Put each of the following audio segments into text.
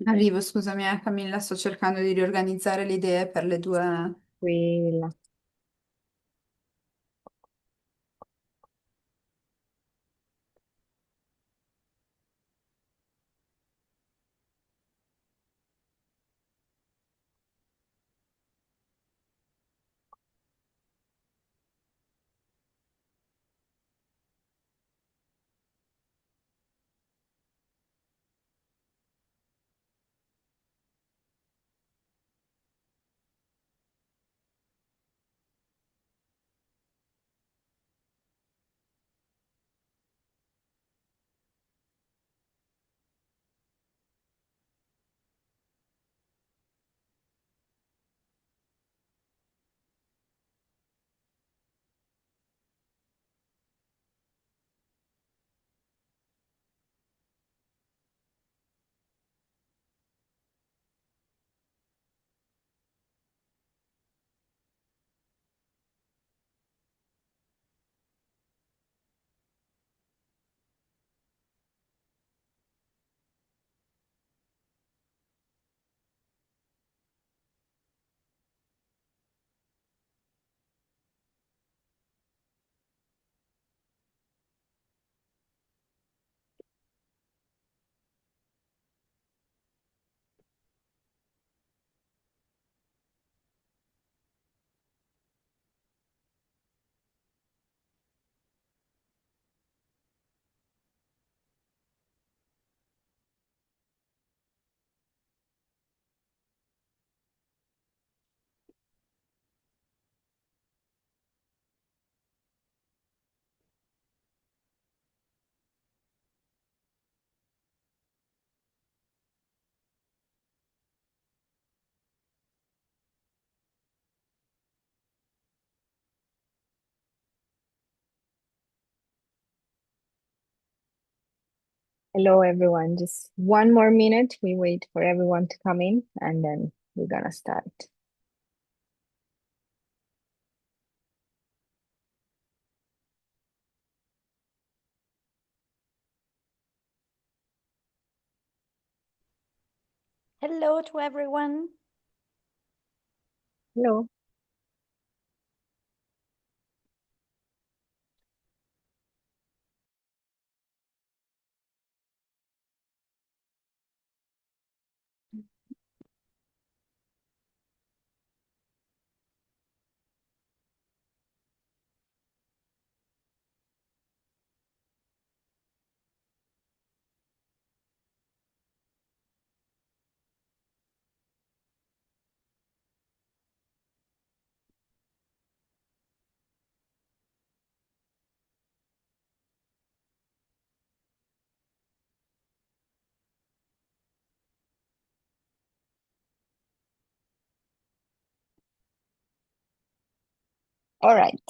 Arrivo, scusami, Camilla, sto cercando di riorganizzare le idee per le due. Tranquilla. Hello, everyone. Just one more minute. We wait for everyone to come in and then we're gonna start. Hello to everyone. Hello. All right.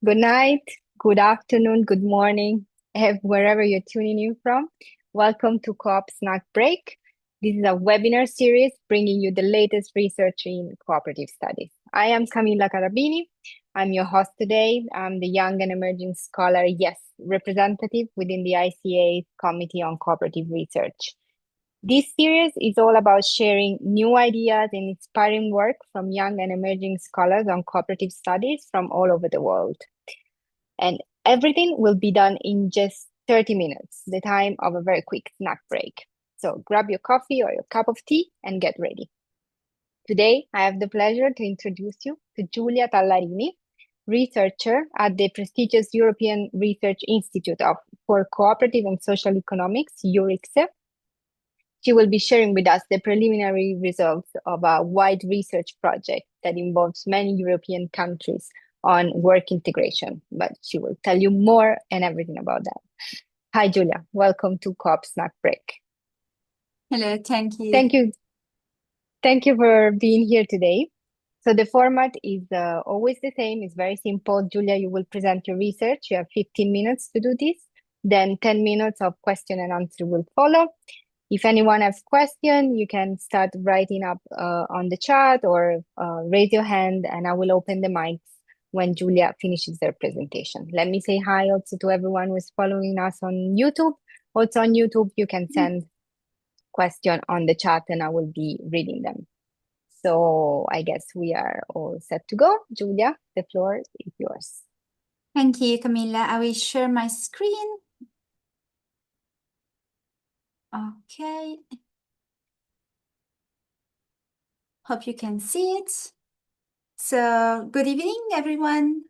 Good night, good afternoon, good morning, wherever you're tuning in from. Welcome to Co-op Snack Break. This is a webinar series bringing you the latest research in cooperative studies. I am Camilla Carabini. I'm your host today. I'm the Young and Emerging Scholar, yes, representative within the ICA Committee on Cooperative Research. This series is all about sharing new ideas and inspiring work from young and emerging scholars on cooperative studies from all over the world. And everything will be done in just 30 minutes, the time of a very quick snack break. So grab your coffee or your cup of tea and get ready. Today, I have the pleasure to introduce you to Giulia Tallarini, researcher at the prestigious European Research Institute for Cooperative and Social Economics, EURICSE. She will be sharing with us the preliminary results of a wide research project that involves many European countries on work integration, but she will tell you more and everything about that. Hi, Giulia. Welcome to Co-op Snack Break. Hello, thank you. Thank you. Thank you for being here today. So the format is always the same. It's very simple. Giulia, you will present your research. You have 15 minutes to do this. Then 10 minutes of question and answer will follow. If anyone has question, you can start writing up on the chat or raise your hand and I will open the mics when Giulia finishes their presentation. Let me say hi also to everyone who is following us on YouTube. Also on YouTube, you can send question on the chat and I will be reading them. So I guess we are all set to go. Giulia, the floor is yours. Thank you, Camilla. I will share my screen. Okay. Hope you can see it. So, good evening, everyone.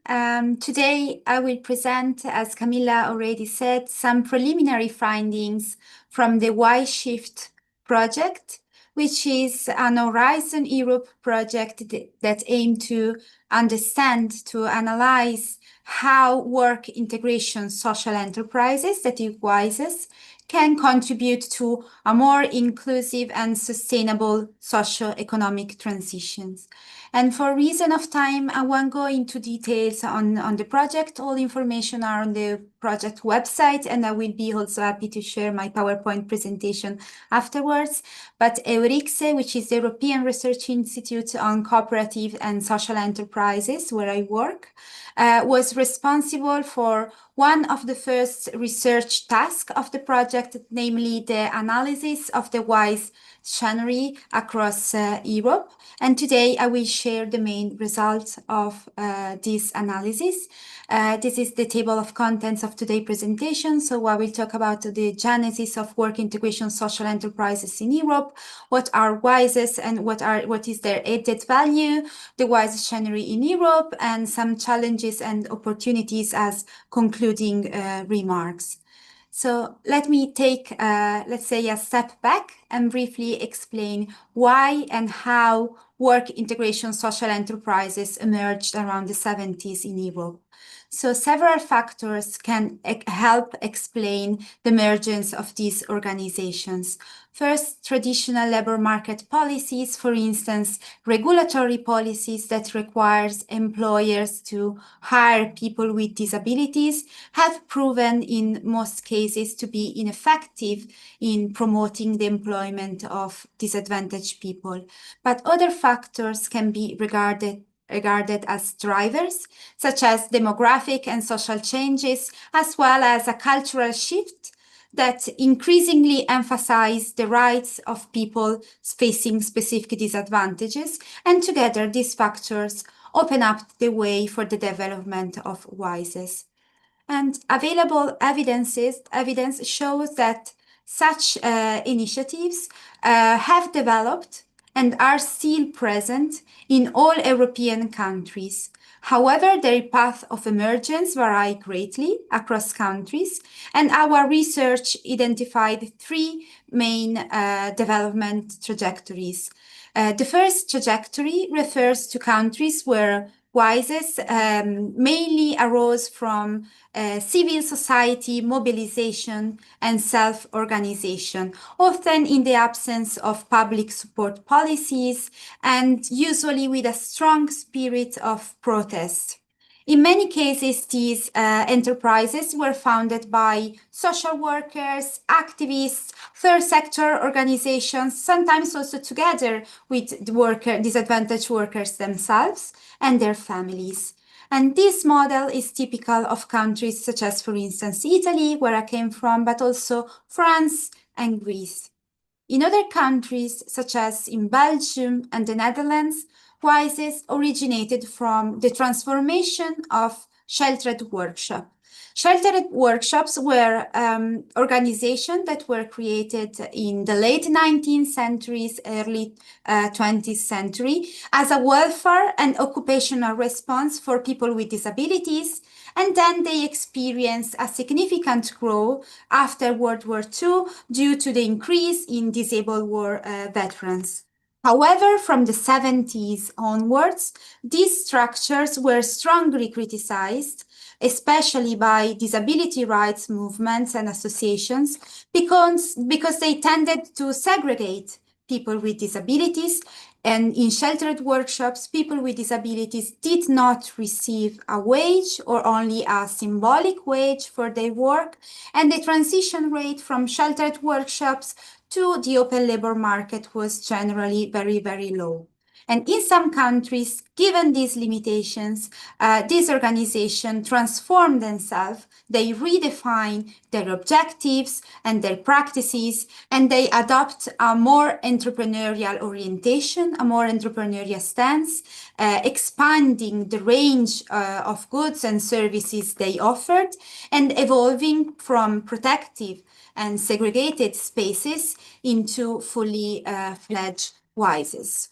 Today I will present, as Camilla already said, some preliminary findings from the Y-Shift project, which is an Horizon Europe project that aims to understand, to analyze how work integration social enterprises, that is WISEs, can contribute to a more inclusive and sustainable socio-economic transitions. And for reason of time, I won't go into details on the project. All information are on the project website, and I will be also happy to share my PowerPoint presentation afterwards. But EURICSE, which is the European Research Institute on Cooperative and Social Enterprises, where I work, was responsible for one of the first research tasks of the project, namely the analysis of the WISE scenario across Europe. And today I will share the main results of this analysis. This is the table of contents of today's presentation. So I will talk about the genesis of work integration social enterprises in Europe, what are WISEs and what is their added value, the WISE scenario in Europe, and some challenges and opportunities as concluding remarks. So let me take, let's say, a step back and briefly explain why and how work integration social enterprises emerged around the 70s in Europe. So several factors can help explain the emergence of these organizations. First, traditional labor market policies, for instance, regulatory policies that requires employers to hire people with disabilities, have proven in most cases to be ineffective in promoting the employment of disadvantaged people. But other factors can be regarded as drivers, such as demographic and social changes, as well as a cultural shift that increasingly emphasize the rights of people facing specific disadvantages. And together, these factors open up the way for the development of WISEs. And available evidence shows that such initiatives have developed and are still present in all European countries. However, their path of emergence vary greatly across countries, and our research identified three main development trajectories. The first trajectory refers to countries where WISEs mainly arose from civil society mobilization and self-organization, often in the absence of public support policies and usually with a strong spirit of protest. In many cases, these enterprises were founded by social workers, activists, third sector organizations, sometimes also together with disadvantaged workers themselves and their families. And this model is typical of countries such as, for instance, Italy, where I came from, but also France and Greece. In other countries, such as in Belgium and the Netherlands, WISEs originated from the transformation of sheltered workshops. Sheltered workshops were organizations that were created in the late 19th century, early 20th century as a welfare and occupational response for people with disabilities. And then they experienced a significant growth after World War II due to the increase in disabled war veterans. However, from the 70s onwards, these structures were strongly criticized, especially by disability rights movements and associations, because they tended to segregate people with disabilities. And in sheltered workshops, people with disabilities did not receive a wage or only a symbolic wage for their work. And the transition rate from sheltered workshops to the open labor market was generally very, very low. And in some countries, given these limitations, these organizations transform themselves, they redefine their objectives and their practices, and they adopt a more entrepreneurial orientation, a more entrepreneurial stance, expanding the range of goods and services they offered, and evolving from protective and segregated spaces into fully fledged WISEs.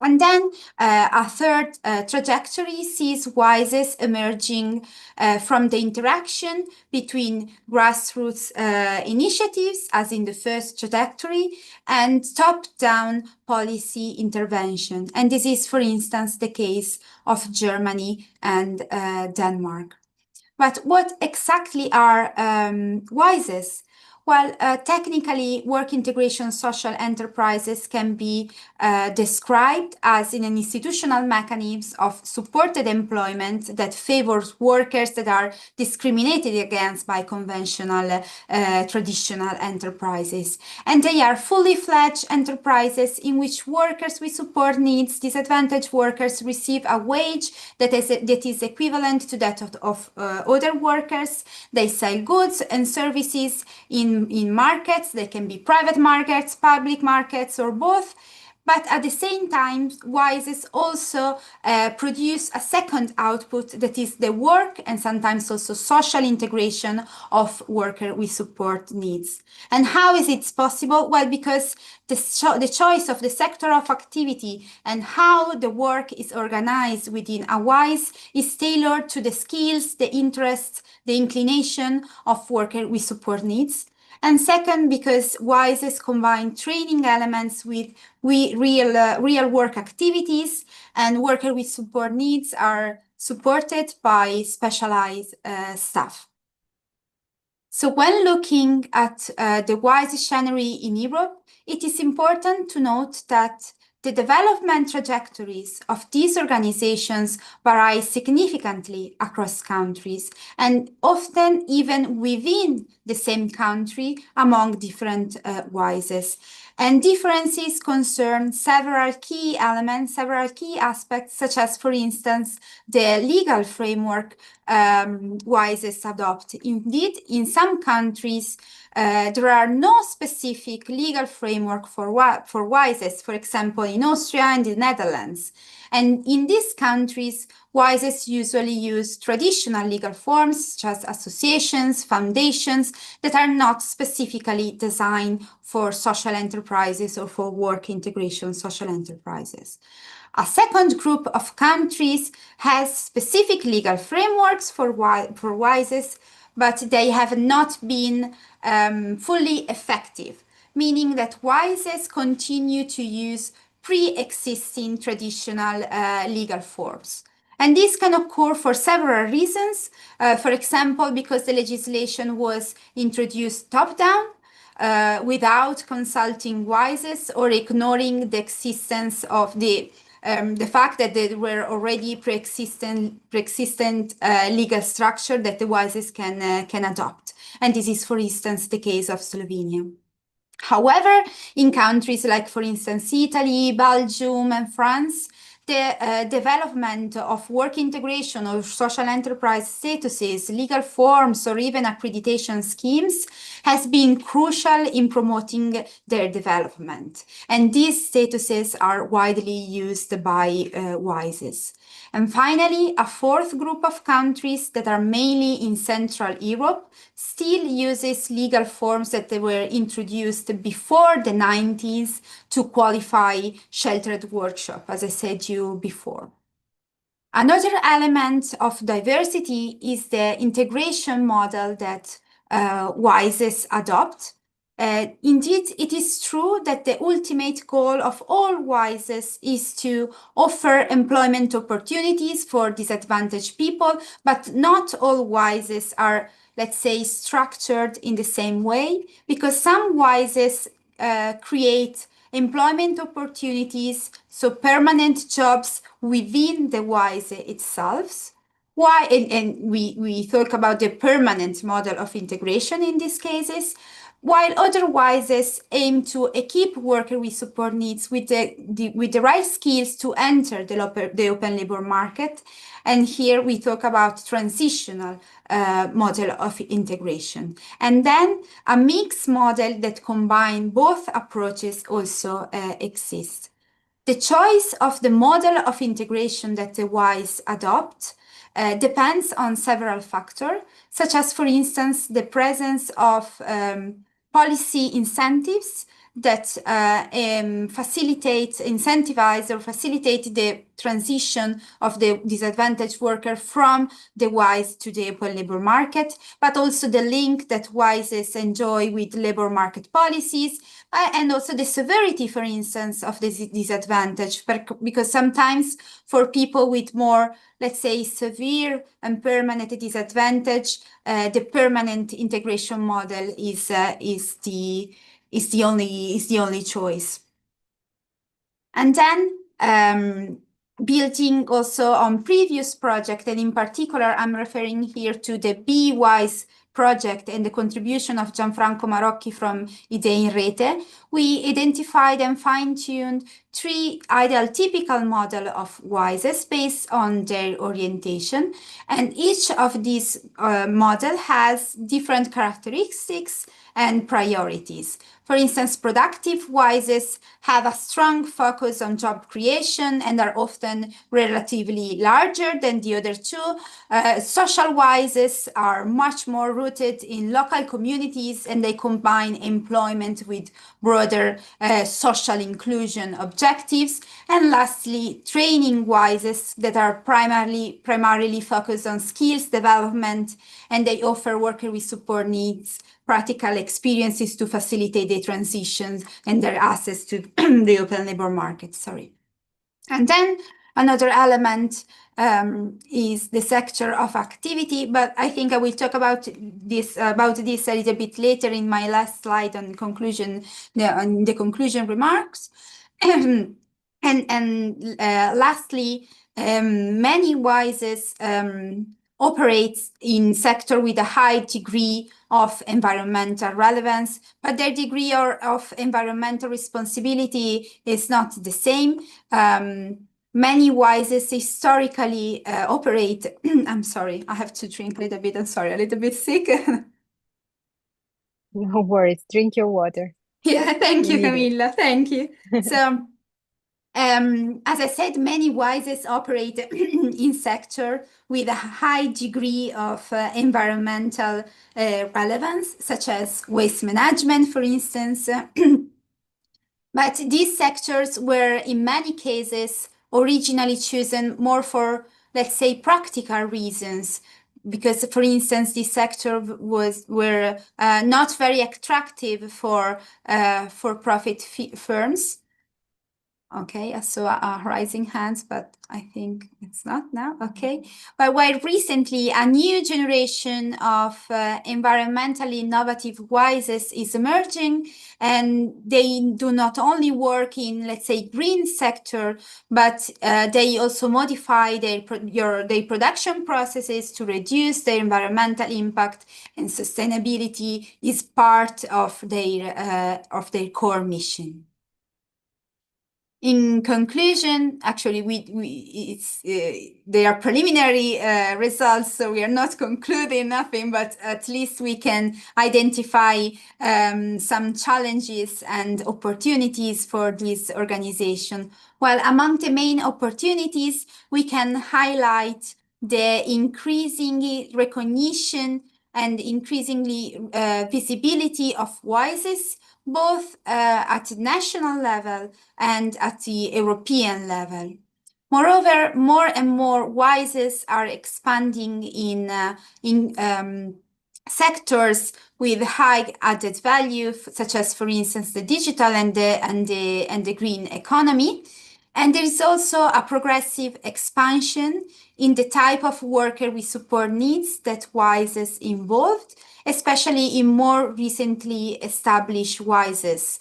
And then a third trajectory sees WISEs emerging from the interaction between grassroots initiatives, as in the first trajectory, and top-down policy intervention. And this is, for instance, the case of Germany and Denmark. But what exactly are WISEs? Well, technically, work integration social enterprises can be described as in an institutional mechanism of supported employment that favors workers that are discriminated against by conventional traditional enterprises. And they are fully fledged enterprises in which workers with support needs, disadvantaged workers, receive a wage that is equivalent to that of other workers. They sell goods and services in markets. They can be private markets, public markets, or both. But at the same time, WISEs also produce a second output that is the work and sometimes also social integration of worker with support needs. And how is it possible? Well, because the choice of the sector of activity and how the work is organized within a WISE is tailored to the skills, the interests, the inclination of worker with support needs. And second, because WISEs combine training elements with real work activities, and workers with support needs are supported by specialized staff. So when looking at the WISE scenario in Europe, it is important to note that the development trajectories of these organizations vary significantly across countries and often even within the same country among different WISEs. And differences concern several key elements, several key aspects, such as, for instance, the legal framework WISEs adopt. Indeed, in some countries, there are no specific legal framework for WISEs, for example, in Austria and the Netherlands. And in these countries, WISEs usually use traditional legal forms, such as associations, foundations, that are not specifically designed for social enterprises or for work integration social enterprises. A second group of countries has specific legal frameworks for WISEs, but they have not been fully effective, meaning that WISEs continue to use pre-existing traditional legal forms. And this can occur for several reasons. For example, because the legislation was introduced top-down, without consulting WISEs or ignoring the existence of the fact that there were already pre-existent legal structure that the WISEs can adopt. And this is, for instance, the case of Slovenia. However, in countries like, for instance, Italy, Belgium, and France, the development of work integration or social enterprise statuses, legal forms, or even accreditation schemes has been crucial in promoting their development. And these statuses are widely used by WISEs. And finally, a fourth group of countries that are mainly in Central Europe still uses legal forms that they were introduced before the 90s to qualify sheltered workshop, as I said you before. Another element of diversity is the integration model that WISEs adopt. Indeed, it is true that the ultimate goal of all WISEs is to offer employment opportunities for disadvantaged people, but not all WISEs are, let's say, structured in the same way, because some WISEs create employment opportunities, so permanent jobs within the WISE itself. And we talk about the permanent model of integration in these cases, while other WISEs aim to equip workers with support needs with the right skills to enter the open labor market. And here we talk about transitional model of integration. And then a mixed model that combine both approaches also exists. The choice of the model of integration that the WISE adopt depends on several factors, such as, for instance, the presence of policy incentives that incentivize or facilitate the transition of the disadvantaged worker from the WISE to the open labor market, but also the link that WISEs enjoy with labor market policies, and also the severity, for instance, of this disadvantage, because sometimes for people with more, let's say, severe and permanent disadvantage, the permanent integration model is the only choice. And then building also on previous project, and in particular, I'm referring here to the BWISE project and the contribution of Gianfranco Marocchi from Idee in Rete, we identified and fine-tuned 3 ideal typical model of WISEs based on their orientation. And each of these model has different characteristics and priorities. For instance, productive WISEs have a strong focus on job creation and are often relatively larger than the other 2. Social WISEs are much more rooted in local communities, and they combine employment with broader social inclusion objectives. And lastly, training WISEs that are primarily focused on skills development, and they offer workers with support needs practical experiences to facilitate their transitions and their access to the open labor market. And then another element is the sector of activity, but I think I will talk about this a little bit later in my last slide on the conclusion remarks. And lastly, many WISEs operates in sector with a high degree of environmental relevance, but their degree of environmental responsibility is not the same. Many WISEs historically operate, I'm sorry, I have to drink a little bit, I'm sorry, a little bit sick. No worries, drink your water. Yeah, thank you, need it. Camilla, thank you. So, as I said, many WISEs operate in sector with a high degree of environmental relevance, such as waste management, for instance. But these sectors were, in many cases, originally chosen more for, let's say, practical reasons, because, for instance, this sector were not very attractive for profit firms. Okay, I saw a rising hands, but I think it's not now. Okay, but while recently a new generation of environmentally innovative WISEs is emerging, and they do not only work in, let's say, green sector, but they also modify their production processes to reduce their environmental impact, and sustainability is part of their core mission. In conclusion, actually, they are preliminary results, so we are not concluding nothing, but at least we can identify some challenges and opportunities for this organization. Well, among the main opportunities, we can highlight the increasing recognition and increasingly visibility of WISEs, both at national level and at the European level. Moreover, more and more WISEs are expanding in sectors with high added value, such as, for instance, the digital and the green economy. And there is also a progressive expansion in the type of worker with support needs that WISEs involved, especially in more recently established WISEs,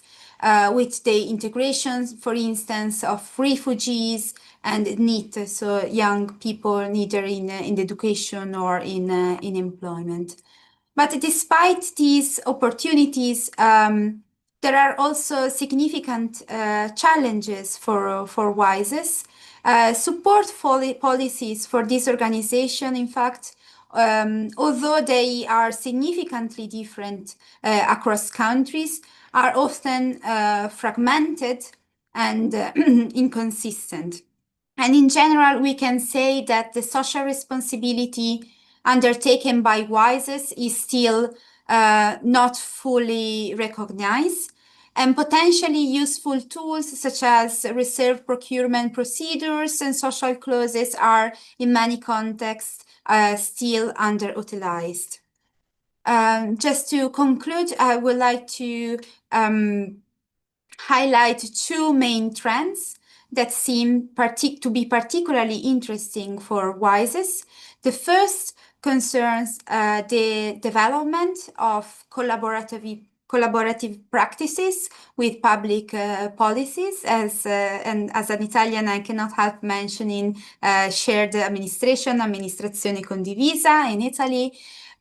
with the integrations, for instance, of refugees and NEET, so young people neither in education or in employment. But despite these opportunities, there are also significant challenges for WISES. Support policies for this organization, in fact, although they are significantly different across countries, are often fragmented and inconsistent. And in general, we can say that the social responsibility undertaken by WISES is still not fully recognized. And potentially useful tools such as reserve procurement procedures and social clauses are, in many contexts, still underutilized. Just to conclude, I would like to highlight two main trends that seem to be particularly interesting for WISES. The first concerns the development of collaborative practices with public policies. And as an Italian, I cannot help mentioning shared administration, amministrazione condivisa in Italy.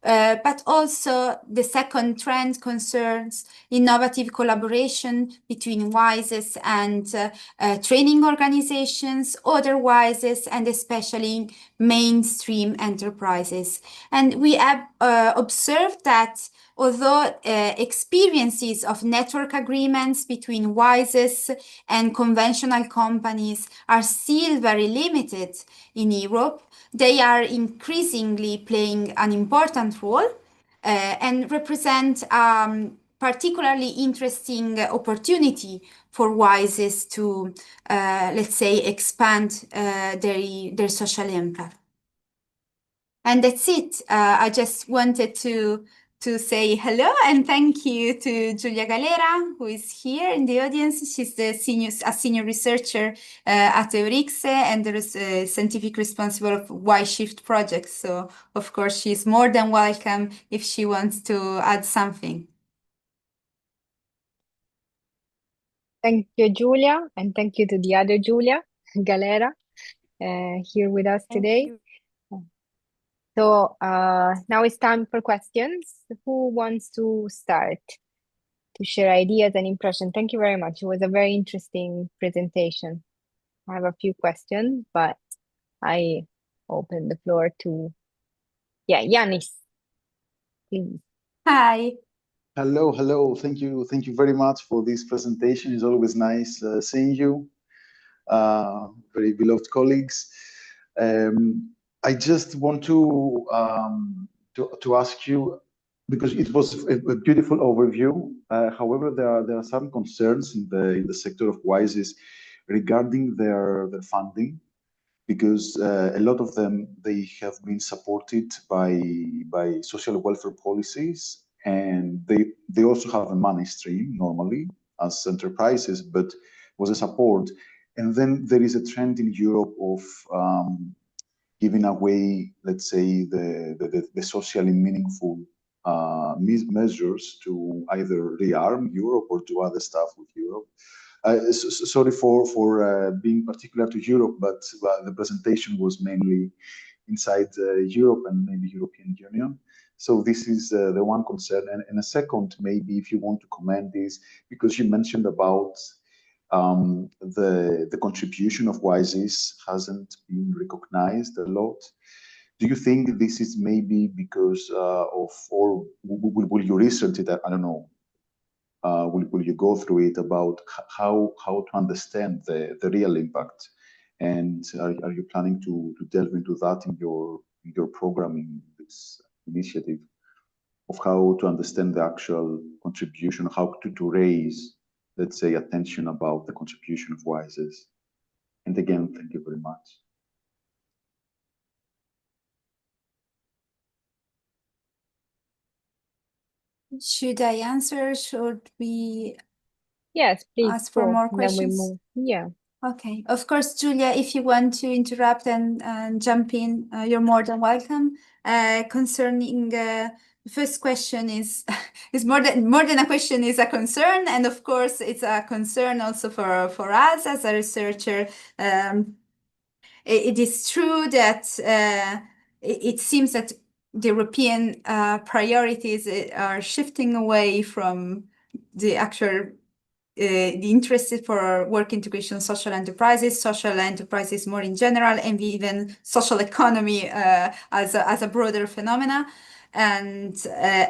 But also the second trend concerns innovative collaboration between WISES and training organizations, other WISES, and especially mainstream enterprises. And we have observed that although experiences of network agreements between WISES and conventional companies are still very limited in Europe, they are increasingly playing an important role and represent particularly interesting opportunity for WISES to, let's say, expand their social impact. And that's it. I just wanted to say hello and thank you to Giulia Galera, who is here in the audience. She's a senior researcher at Eurixe and the scientific responsible of Y-Shift project. So, of course, she's more than welcome if she wants to add something. Thank you, Giulia, and thank you to the other Giulia Galera here with us Thank today. you. So now it's time for questions. Who wants to start to share ideas and impressions? Thank you very much. It was a very interesting presentation. I have a few questions, but I open the floor to, Yanis, please. Hi. Hello, hello. Thank you very much for this presentation. It's always nice seeing you, very beloved colleagues. I just want to ask you, because it was a beautiful overview. However, there are some concerns in the sector of WISES regarding their funding, because a lot of them, they have been supported by social welfare policies, and they also have a money stream normally as enterprises, but was a support. And then there is a trend in Europe of giving away, let's say, the socially meaningful measures to either rearm Europe or do other stuff with Europe. Sorry for being particular to Europe, but the presentation was mainly inside Europe and maybe European Union. So this is the one concern. And a second, maybe if you want to comment, is because you mentioned about the contribution of WISES hasn't been recognized a lot. Do you think this is maybe because of, or will you research it? I don't know. Will you go through it about how to understand the real impact? And are you planning to delve into that in your programming, this initiative of how to understand the actual contribution, how to raise, let's say, attention about the contribution of WISES? And again, thank you very much. Should I answer? Should we Yes, please ask for go. more Then we questions? move. Yeah. Okay. Of course, Giulia, if you want to interrupt and jump in, you're more than welcome. Concerning the first question is more than a question, is a concern, and of course it's a concern also for us as a researcher. It is true that it seems that the European priorities are shifting away from the actual the interest for work integration, social enterprises more in general, and even social economy as a broader phenomena. And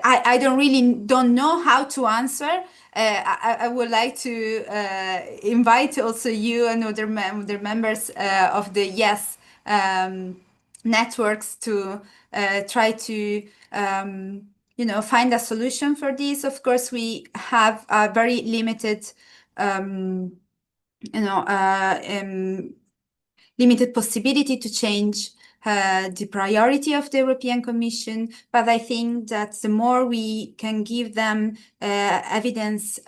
I don't know how to answer. I would like to invite also you and other members of the YES networks to try to find a solution for this. Of course, we have a very limited limited possibility to change the priority of the European Commission, but I think that the more we can give them evidence,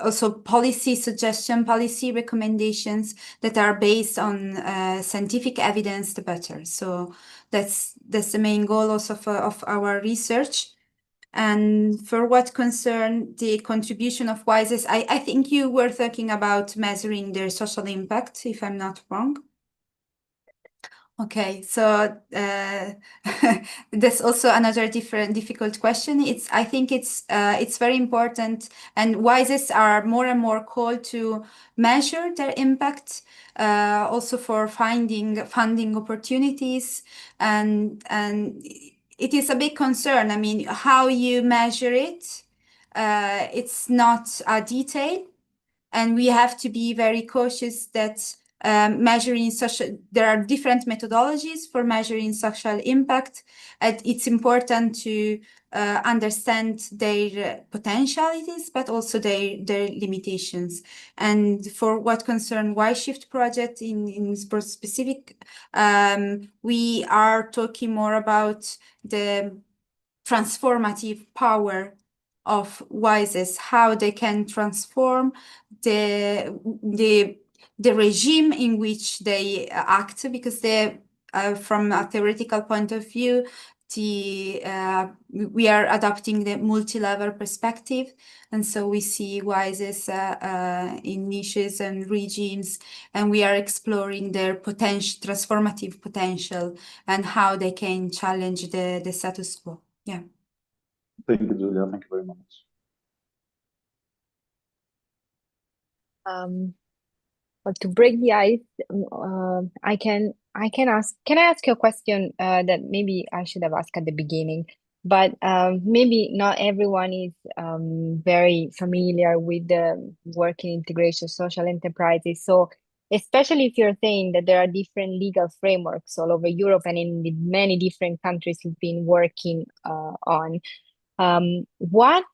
also policy suggestion, policy recommendations that are based on scientific evidence, the better. So that's the main goal also of our research. And for what concern the contribution of WISES, I think you were talking about measuring their social impact, if I'm not wrong. Okay, so that's also another difficult question. I think it's very important, and WISES are more and more called to measure their impact, also for finding funding opportunities, and it is a big concern. I mean, how you measure it, it's not a detail, and we have to be very cautious that measuring there are different methodologies for measuring social impact. And it's important to understand their potentialities, but also their limitations. And for what concern Y-Shift project in specific, we are talking more about the transformative power of WISES, how they can transform the regime in which they act, because they, from a theoretical point of view, we are adopting the multi-level perspective, and so we see WISES in niches and regimes, and we are exploring their transformative potential and how they can challenge the status quo. Yeah. Thank you, Giulia. Thank you very much. But to break the ice, can I ask you a question that maybe I should have asked at the beginning, but maybe not everyone is very familiar with the working integration social enterprises. So especially if you're saying that there are different legal frameworks all over Europe and in the many different countries you've been working on, what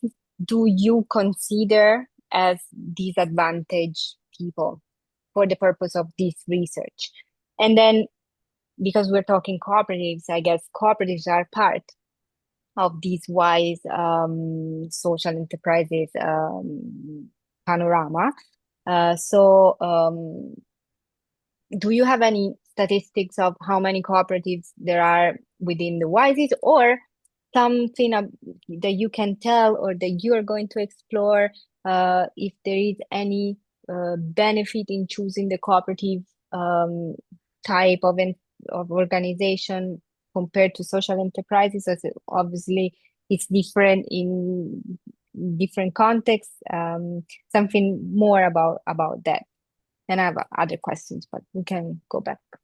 do you consider as disadvantaged people for the purpose of this research? And then, because we're talking cooperatives, I guess cooperatives are part of these WISE social enterprises panorama. Do you have any statistics of how many cooperatives there are within the WISEs, or something that you can tell or that you are going to explore if there is any benefit in choosing the cooperative type of organization compared to social enterprises, as obviously it's different in different contexts. Something more about that. And I have other questions, but we can go back to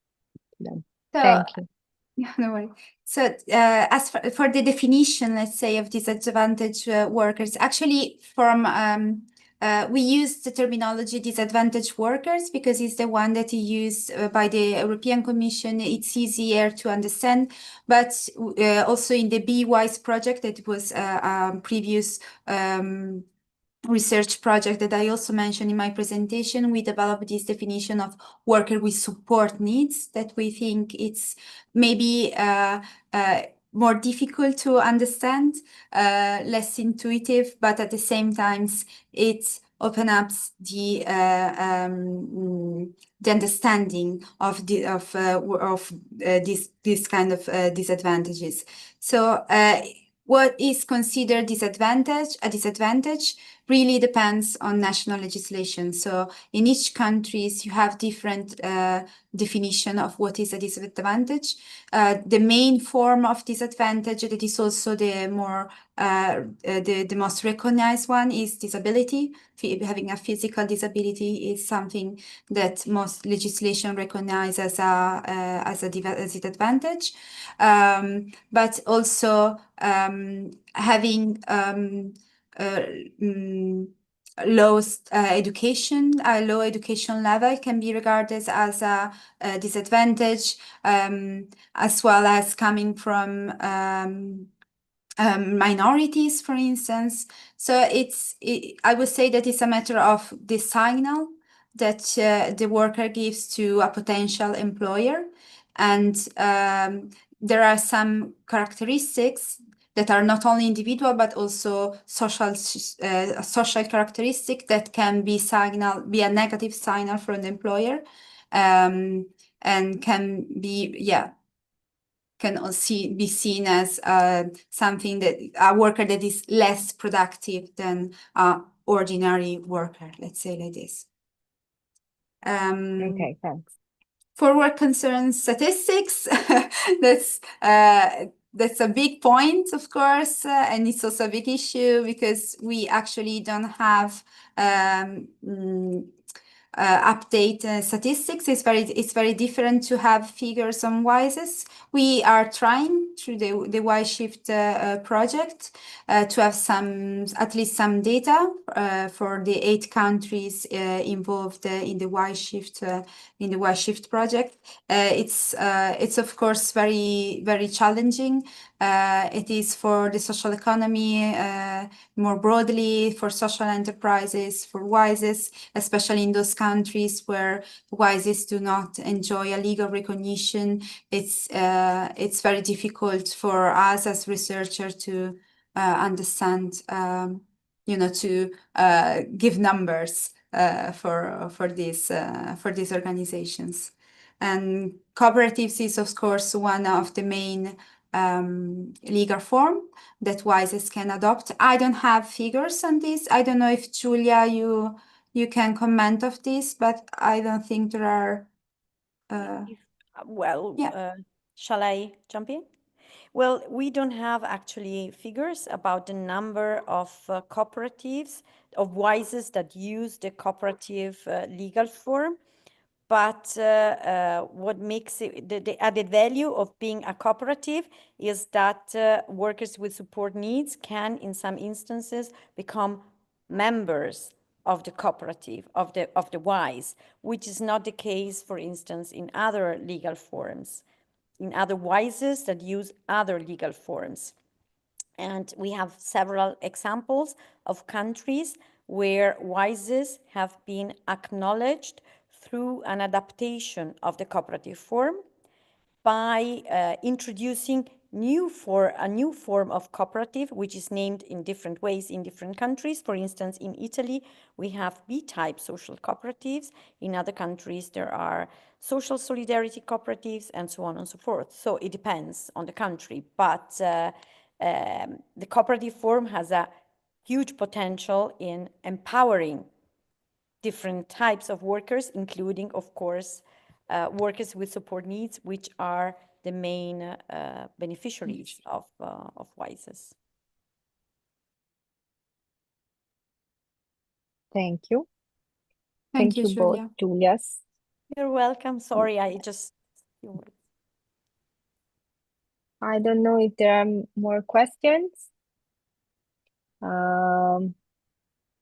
them. So, thank you. Yeah, no worries. So as for the definition, let's say, of disadvantaged workers, actually we use the terminology disadvantaged workers because it's the one that is used by the European Commission. It's easier to understand, but also in the Be Wise project, that was a previous research project that I also mentioned in my presentation, we developed this definition of worker with support needs that we think it's maybe more difficult to understand, less intuitive, but at the same time, it opens up the understanding of this kind of disadvantages. So what is considered a disadvantage really depends on national legislation. So in each countries, you have different definition of what is a disadvantage. The main form of disadvantage that is also the more the most recognized one is disability. Having a physical disability is something that most legislation recognizes as a disadvantage. But also having low education level can be regarded as a disadvantage, as well as coming from minorities, for instance. So I would say that it's a matter of the signal that the worker gives to a potential employer. And there are some characteristics that are not only individual, but also social characteristic that can be a negative signal from the employer, and can be, can also be seen as something that a worker that is less productive than an ordinary worker, let's say like this. Okay, thanks. For what concerns statistics, that's a big point, of course, and it's also a big issue because we actually don't have update statistics. It's very different to have figures on WISES. We are trying through the Y-Shift project to have at least some data for the 8 countries involved in the Y-Shift project. It's of course very challenging. It is for the social economy more broadly, for social enterprises, for WISES, especially in those countries where WISES do not enjoy a legal recognition. It's very difficult for us as researchers to understand, to give numbers for these organizations. And cooperatives is, of course, one of the main legal form that WISES can adopt. I don't have figures on this. I don't know if Giulia, you can comment of this, but I don't think there are. Shall I jump in? Well, we don't have actually figures about the number of cooperatives, of WISES that use the cooperative legal form. But what makes it the added value of being a cooperative is that workers with support needs can, in some instances, become members of the cooperative, of the WISE, which is not the case, for instance, in other legal forms, in other WISEs that use other legal forms. And we have several examples of countries where WISEs have been acknowledged through an adaptation of the cooperative form by introducing a new form of cooperative, which is named in different ways in different countries. For instance, in Italy, we have B-type social cooperatives. In other countries, there are social solidarity cooperatives, and so on and so forth. So it depends on the country. But the cooperative form has a huge potential in empowering different types of workers, including, of course, workers with support needs, which are the main beneficiaries of WISES. Thank you. Thank you, both, Giulias. You're welcome. Sorry, I don't know if there are more questions.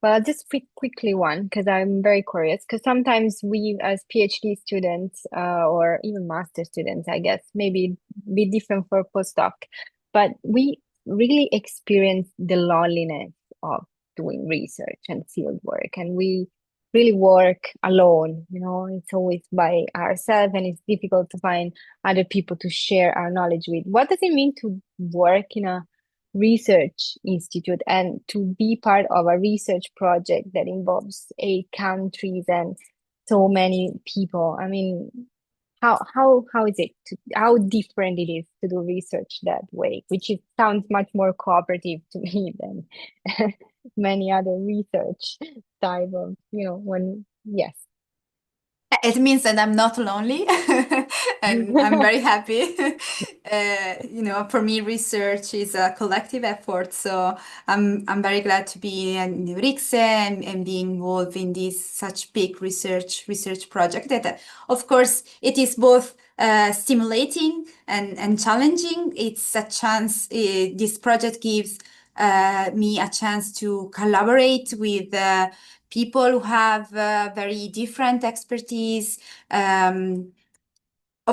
Well, just quickly one, because I'm very curious, because sometimes we as PhD students or even master students, I guess, maybe be different for postdoc, but we really experience the loneliness of doing research and field work, and we really work alone. It's always by ourselves, and it's difficult to find other people to share our knowledge with. What does it mean to work in a research institute and to be part of a research project that involves 8 countries and so many people? I mean, how is it how different it is to do research that way, which sounds much more cooperative to me many other research type of, yes. It means that I'm not lonely, and I'm very happy. For me, research is a collective effort, so I'm very glad to be in Rixe and be involved in this such big research project. That, of course, it is both stimulating and challenging. It's a chance. This project gives me a chance to collaborate with people who have very different expertise. Of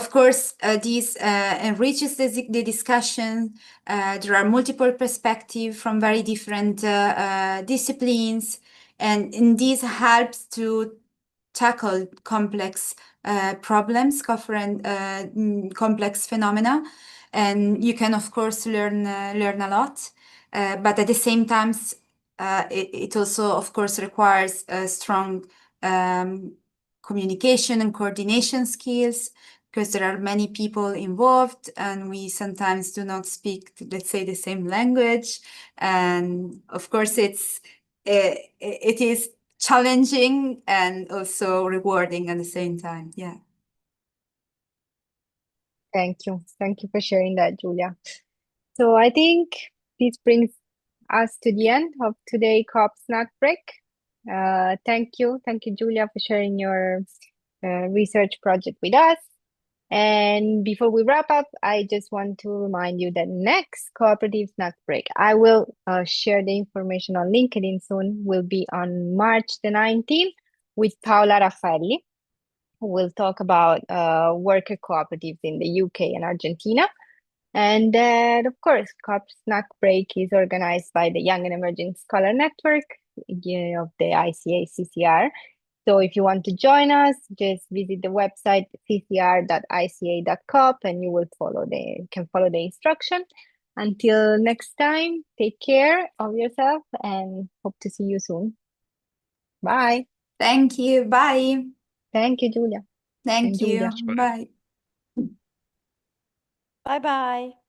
course, this enriches the discussion. There are multiple perspectives from very different disciplines, and this helps to tackle complex problems, complex phenomena, and you can, of course, learn a lot. But at the same time, it also, of course, requires strong communication and coordination skills, because there are many people involved and we sometimes do not speak, let's say, the same language. And of course, it is challenging and also rewarding at the same time. Yeah. Thank you. Thank you for sharing that, Giulia. So I think this brings us to the end of today's COP snack break. Thank you, Giulia, for sharing your research project with us. And before we wrap up, I just want to remind you that next cooperative snack break, I will share the information on LinkedIn soon, will be on March the 19th with Paola Raffaelli, who will talk about worker cooperatives in the UK and Argentina. And then, of course, COP Snack Break is organized by the Young and Emerging Scholar Network of the ICA-CCR. So if you want to join us, just visit the website ccr.ica.coop and you can follow the instruction. Until next time, take care of yourself and hope to see you soon. Bye. Thank you. Bye. Thank you, Giulia. Thank And you. Giulia. Bye. Bye-bye.